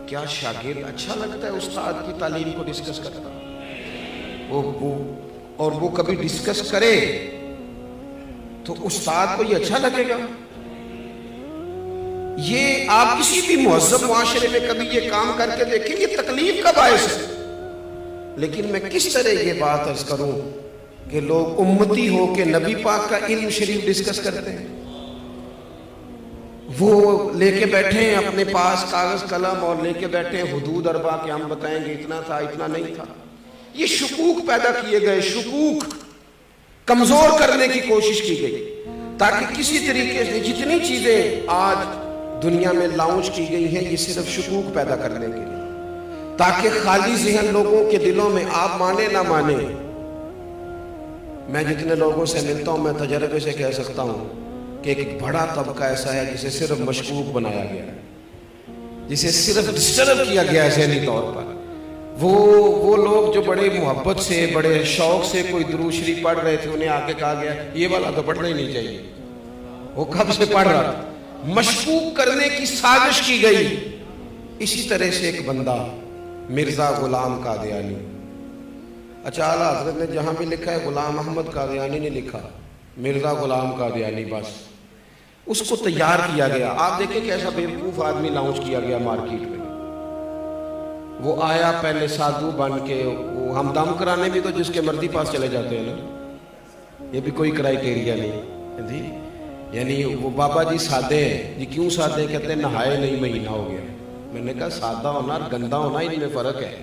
کیا شاگرد اچھا لگتا ہے استاد کی تعلیم کو ڈسکس کرتا؟ وہ کبھی ڈسکس کرے تو استاد کو یہ اچھا لگے گا؟ یہ آپ کسی بھی مہذب معاشرے میں کبھی یہ کام کر کے دیکھیں، یہ تکلیف کا باعث ہے۔ لیکن میں کس طرح یہ بات عرض کروں کہ لوگ امتی ہو کے نبی پاک کا علم شریف ڈسکس کرتے ہیں، وہ لے کے بیٹھے ہیں اپنے پاس کاغذ قلم اور لے کے بیٹھے ہیں حدود اربع کہ ہم بتائیں گے اتنا تھا اتنا نہیں تھا۔ یہ شکوک پیدا کیے گئے، شکوک کمزور کرنے کی کوشش کی گئی تاکہ کسی طریقے سے جتنی چیزیں آج دنیا میں لانچ کی گئی ہیں یہ صرف شکوک پیدا کرنے کے لیے، تاکہ خالی ذہن لوگوں کے دلوں میں آپ مانے نہ مانے۔ میں جتنے لوگوں سے ملتا ہوں میں تجربے سے کہہ سکتا ہوں کہ ایک بڑا طبقہ ایسا ہے جسے صرف مشکوک بنایا گیا ہے، جسے صرف ڈسٹرب کیا گیا ہے ذہنی طور پر۔ وہ لوگ جو بڑے محبت سے بڑے شوق سے کوئی درود شریف پڑھ رہے تھے، انہیں آگے کہا گیا یہ والا تو پڑھنا ہی نہیں چاہیے، وہ کب سے پڑھ رہا تھا، مشکوک کرنے کی سازش کی گئی۔ اسی طرح سے ایک بندہ مرزا غلام قادیانی، اچھا اعلیٰ حضرت نے جہاں بھی لکھا ہے غلام احمد قادیانی نے لکھا، مرزا غلام قادیانی بس، اس کو تیار کیا گیا۔ آپ دیکھیں کہ ایسا بیوقوف آدمی لانچ کیا گیا مارکیٹ میں۔ وہ آیا پہلے سادھو بن کے، وہ ہم دم کرانے بھی تو جس کے مرضی پاس چلے جاتے ہیں نا، یہ بھی کوئی کرائیٹیریا نہیں جی، یعنی وہ بابا جی سادے ہیں جی، کیوں سادے ہیں؟ کہتے ہیں نہائے نہیں مہینہ ہو گیا۔ میں نے کہا سادہ ہونا اور گندا ہونا ان میں فرق ہے۔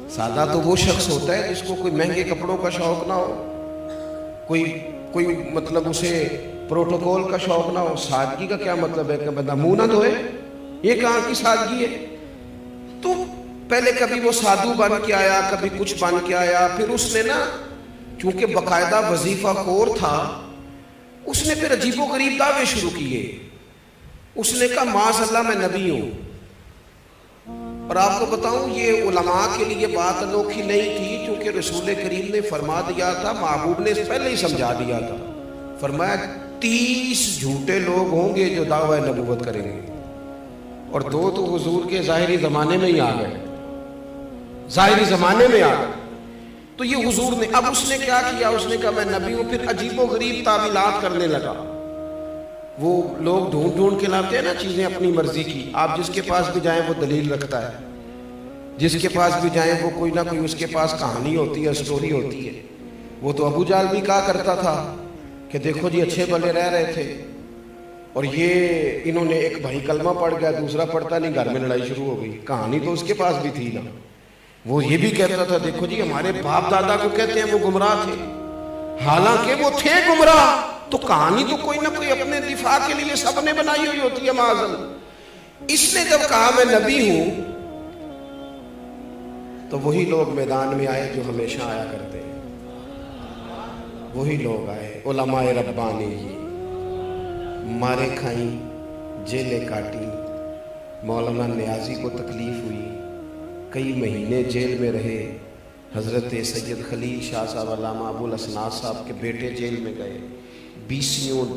سادہ تو وہ شخص ہوتا ہے جس کو کوئی مہنگے کپڑوں کا شوق نہ ہو، کوئی مطلب اسے پروٹوکول کا شوق نہ ہو۔ سادگی کا کیا مطلب ہے کہ بندہ منہ نہ دھوئے؟ یہ کہاں کی سادگی ہے؟ تو پہلے کبھی وہ سادھو بن کے آیا، کبھی کچھ بن کے آیا، پھر اس نے نا چونکہ باقاعدہ وظیفہ خور تھا، اس نے پھر عجیب و غریب دعوے شروع کیے۔ اس نے کہا معاذ اللہ میں نبی ہوں، اور آپ کو بتاؤں یہ علماء کے لیے بات انوکھی نہیں تھی، کیونکہ رسول کریم نے فرما دیا تھا، محبوب نے پہلے ہی سمجھا دیا تھا، فرمایا 30 جھوٹے لوگ ہوں گے جو دعوی نبوت کریں گے، اور 2 تو حضور کے ظاہری زمانے میں ہی آ گئے، ظاہری زمانے میں آ گئے۔ تو یہ حضور نے، اب اس نے کیا کیا؟ اس نے کہا میں نبی ہوں، پھر عجیب و غریب تعویلات کرنے لگا۔ وہ لوگ ڈھونڈ کے لاتے ہیں نا چیزیں اپنی مرضی کی، آپ جس کے پاس بھی جائیں وہ دلیل رکھتا ہے، جس کے پاس بھی جائیں وہ کوئی نہ کوئی اس کے پاس کہانی ہوتی ہے، سٹوری ہوتی ہے۔ وہ تو ابو جہل بھی کہا کرتا تھا کہ دیکھو جی اچھے بھلے رہ رہے تھے، اور یہ انہوں نے ایک بھائی کلمہ پڑھ گیا، دوسرا پڑھتا نہیں، گھر میں لڑائی شروع ہو گئی۔ کہانی تو اس کے پاس بھی تھی نا۔ وہ یہ بھی کہتا تھا دیکھو جی ہمارے باپ دادا کو کہتے ہیں وہ گمراہ تھے، حالانکہ وہ تھے گمراہ۔ تو کہانی تو کوئی نہ کوئی اپنے دفاع کے لیے سب نے بنائی ہوئی ہوتی ہے معاذ اللہ۔ اس نے جب کہا میں نبی ہوں تو وہی لوگ میدان میں آئے جو ہمیشہ آیا کرتے ہیں، وہی لوگ آئے، علماء ربانی جی، مارے کھائیں، جیلیں کاٹی۔ مولانا نیازی کو تکلیف ہوئی، کئی مہینے جیل میں رہے۔ حضرت سید خلیل شاہ صاحب علامہ ابو الاسناد صاحب کے بیٹے جیل میں گئے، 20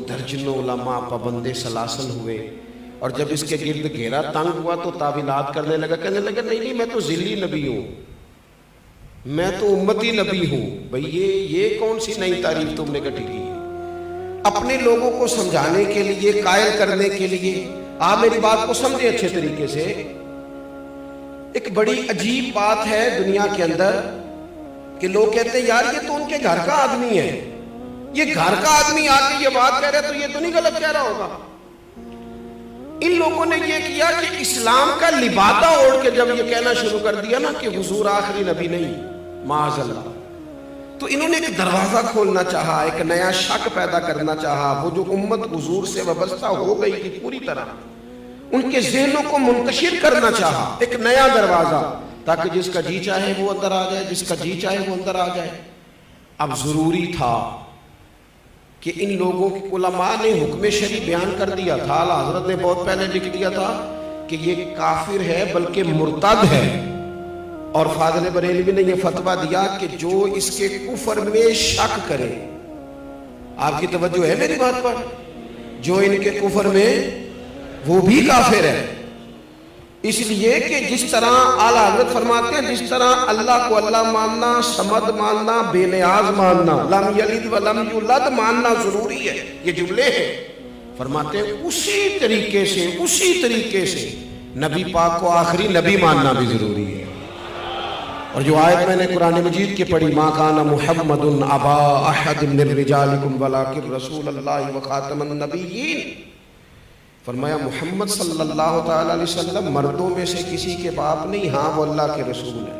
درجنوں علماء پابند سلاسل ہوئے، اور جب اس کے گرد گھیرا تنگ ہوا تو تعویلات کرنے لگا، کہنے لگا نہیں میں تو ذلی نبی ہوں، میں تو امتی نبی ہوں۔ بھئی یہ کون سی نئی تعریف تم نے گٹھی کی؟ اپنے لوگوں کو سمجھانے کے لیے، قائل کرنے کے لیے، آپ میری بات کو سمجھیں اچھے طریقے سے۔ ایک بڑی عجیب بات ہے دنیا کے اندر کہ لوگ کہتے ہیں یار یہ تو ان کے گھر کا آدمی ہے، یہ گھر کا آدمی آ کے یہ بات کہہ رہا ہے تو یہ تو نہیں غلط کہہ رہا ہوگا۔ ان لوگوں نے یہ کیا کہ اسلام کا لبادہ اوڑھ کے جب یہ کہنا شروع کر دیا نا کہ حضور آخری نبی نہیں، معاذ اللہ، تو انہوں نے ایک دروازہ کھولنا چاہا، ایک نیا شک پیدا کرنا چاہا۔ وہ جو امت حضور سے وابستہ ہو گئی تھی پوری طرح، ان کے ذہنوں کو منتشر کرنا چاہا، ایک نیا دروازہ، تاکہ جس کا جی چاہے وہ اندر آ جائے، جس کا جی چاہے وہ اندر آ جائے۔ اب ضروری تھا کہ ان لوگوں کی علماء نے حکم شرعی بیان کر دیا تھا، اعلیٰ حضرت نے بہت پہلے لکھ دیا تھا کہ یہ کافر ہے بلکہ مرتد ہے، اور فاضل بریلوی نے یہ فتویٰ دیا کہ جو اس کے کفر میں شک کرے، آپ کی توجہ ہے میری بات پر، جو ان کے کفر میں وہ بھی کافر ہے۔ اس لیے کہ جس طرح اعلیٰ حضرت فرماتے ہیں جس طرح اللہ کو اللہ ماننا، صمد ماننا، بے نیاز ماننا، لم یلد ولم یولد ماننا ضروری ہے، یہ جملے ہیں، فرماتے ہیں اسی طریقے سے نبی پاک کو آخری نبی ماننا بھی ضروری ہے۔ اور جو آیت میں نے قرآن مجید کی پڑھی، ما کان محمد ابا احد من رجالکم ولکن رسول اللہ وخاتم النبیین، فرمایا محمد صلی اللہ تعالی علیہ وسلم مردوں میں سے کسی کے باپ نہیں، ہاں وہ اللہ کے رسول ہیں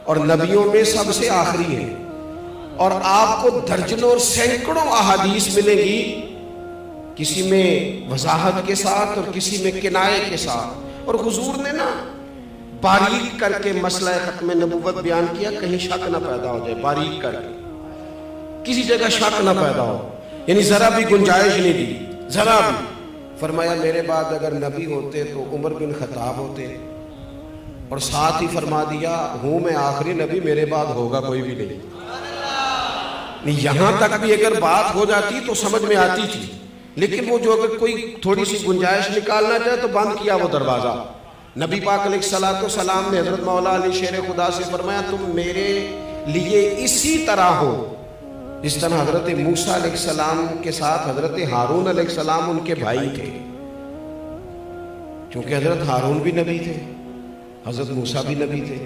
اور نبیوں میں سب سے آخری ہیں۔ اور آپ کو درجنوں اور سینکڑوں احادیث ملیں گی، کسی میں وضاحت کے ساتھ اور کسی میں کنایے کے ساتھ، اور حضور نے نا باریک کر کے مسئلہ ختم نبوت بیان کیا، کہیں شک نہ پیدا ہو جائے، باریک کر کے کسی جگہ شک نہ پیدا ہو، یعنی ذرا بھی گنجائش نہیں دی، ذرا بھی۔ فرمایا میرے بعد اگر نبی ہوتے تو عمر بن خطاب ہوتے، اور ساتھ ہی فرما دیا ہوں میں آخری نبی، میرے بعد ہوگا کوئی بھی نہیں۔ یہاں تک بھی اگر بات ہو جاتی تو سمجھ میں آتی تھی، لیکن وہ جو اگر کوئی تھوڑی سی گنجائش نکالنا چاہے تو بند کیا وہ دروازہ۔ نبی پاک علیہ السلام نے حضرت مولا علی شیر خدا سے فرمایا تم میرے لیے اسی طرح ہو جس طرح حضرت موسیٰ علیہ السلام کے ساتھ حضرت ہارون علیہ السلام ان کے بھائی تھے، کیونکہ حضرت ہارون بھی نبی تھے، حضرت موسیٰ بھی نبی تھے۔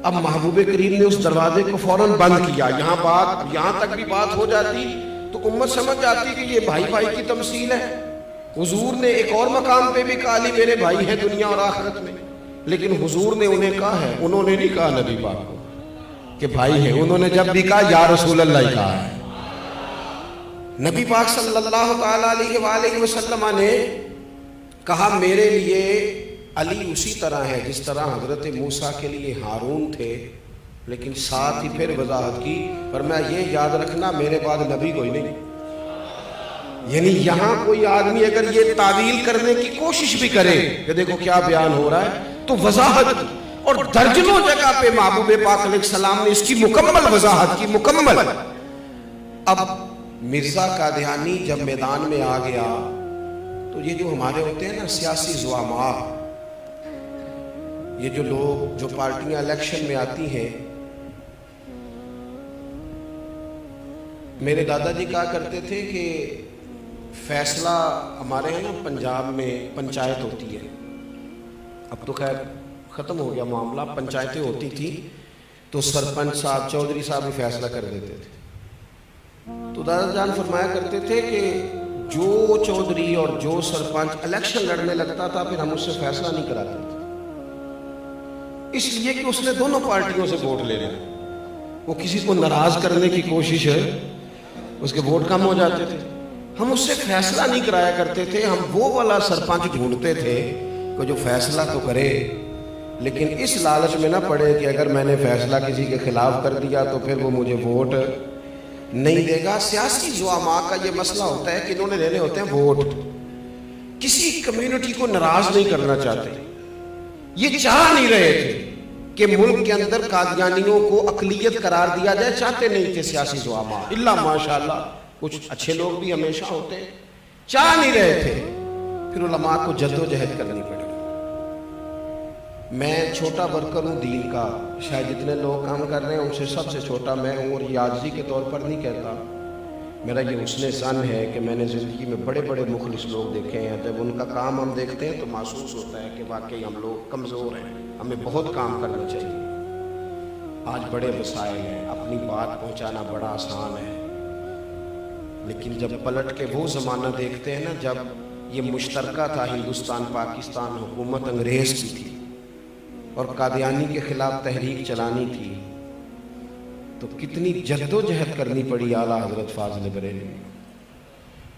اب محبوب کریم نے اس دروازے کو فوراً بند کیا۔ یہاں تک بھی بات ہو جاتی تو امت سمجھ جاتی کہ یہ بھائی بھائی کی تمثیل ہے۔ حضور نے ایک اور مقام پہ بھی کہا لی میرے بھائی ہیں دنیا اور آخرت میں، لیکن حضور نے انہیں کہا ہے، انہوں نے نہیں کہا نبی پاک کو کہ بھائی ہیں، انہوں نے جب بھی کہا یا رسول اللہ ہی کہا ہے۔ نبی پاک صلی اللہ تعالیٰ علیہ وآلہ وسلم نے کہا میرے لیے علی اسی طرح ہے جس طرح حضرت موسیٰ کے لیے ہارون تھے، لیکن ساتھ ہی پھر وضاحت کی، فرمایا یہ یاد رکھنا میرے بعد نبی کوئی نہیں۔ یعنی یہاں کوئی آدمی اگر یہ تعویل کرنے کی کوشش بھی کرے کہ دیکھو کیا بیان ہو رہا ہے، تو وضاحت کی، اور درجنوں جگہ پہ محبوب پاک علیہ السلام نے اس کی مکمل وضاحت کی، مکمل۔ اب مرزا قادیانی جب میدان میں آ گیا تو یہ جو ہمارے ہوتے ہیں نا سیاسی زعماء، یہ جو لوگ جو پارٹیاں الیکشن میں آتی ہیں، میرے دادا جی کہا کرتے تھے کہ فیصلہ ہمارے ہیں نا پنجاب میں پنچایت ہوتی ہے، اب تو خیر ختم ہو گیا معاملہ، پنچایتیں ہوتی تھی تو سرپنچ صاحب چودھری صاحب بھی فیصلہ کر دیتے تھے۔ تو دادا جان فرمایا کرتے تھے کہ جو چودھری اور جو سرپنچ الیکشن لڑنے لگتا تھا پھر ہم اس سے فیصلہ نہیں کراتے تھے، اس لیے کہ اس نے دونوں پارٹیوں سے ووٹ لے لینا، وہ کسی کو ناراض کرنے کی کوشش ہے، اس کے ووٹ کم ہو جاتے تھے۔ ہم اس سے فیصلہ نہیں کرایا کرتے تھے، ہم وہ والا سرپنچ ڈھونڈتے تھے کہ جو فیصلہ تو کرے لیکن اس لالچ میں نہ پڑے کہ اگر میں نے فیصلہ کسی کے خلاف کر دیا تو پھر وہ مجھے ووٹ نہیں دے گا۔ سیاسی زعماء کا یہ مسئلہ ہوتا ہے کہ انہوں نے لینے ہوتے ہیں ووٹ، کسی کمیونٹی کو ناراض نہیں کرنا چاہتے، یہ چاہ نہیں رہے تھے کہ ملک کے اندر قادیانیوں کو اقلیت قرار دیا جائے، چاہتے نہیں تھے سیاسی زعماء، اللہ ماشاءاللہ کچھ اچھے لوگ بھی ہمیشہ ہوتے ہیں، چاہ نہیں رہے تھے۔ پھر علماء کو جدوجہد کرنی پڑی۔ میں چھوٹا ورکر ہوں دین کا، شاید جتنے لوگ کام کر رہے ہیں ان سے سب سے چھوٹا میں ہوں، اور یہ عاجزی کے طور پر نہیں کہتا، میرا یہ حسن ظن ہے کہ میں نے زندگی میں بڑے بڑے مخلص لوگ دیکھے ہیں، جب ان کا کام ہم دیکھتے ہیں تو محسوس ہوتا ہے کہ واقعی ہم لوگ کمزور ہیں، ہمیں بہت کام کرنا چاہیے۔ آج بڑے وسائل ہیں، اپنی بات پہنچانا بڑا آسان ہے، لیکن جب پلٹ کے وہ زمانہ دیکھتے ہیں نا جب یہ مشترکہ تھا، ہندوستان پاکستان حکومت انگریز کی تھی اور قادیانی کے خلاف تحریک چلانی تھی، تو کتنی جد و جہد کرنی پڑی اعلیٰ حضرت فاضل بریلوی،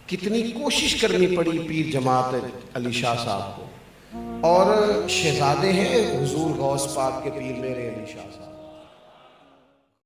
کتنی کوشش کرنی پڑی پیر جماعت علی شاہ صاحب کو، اور شہزادے ہیں حضور غوث پاک کے پیر میرے علی شاہ صاحب۔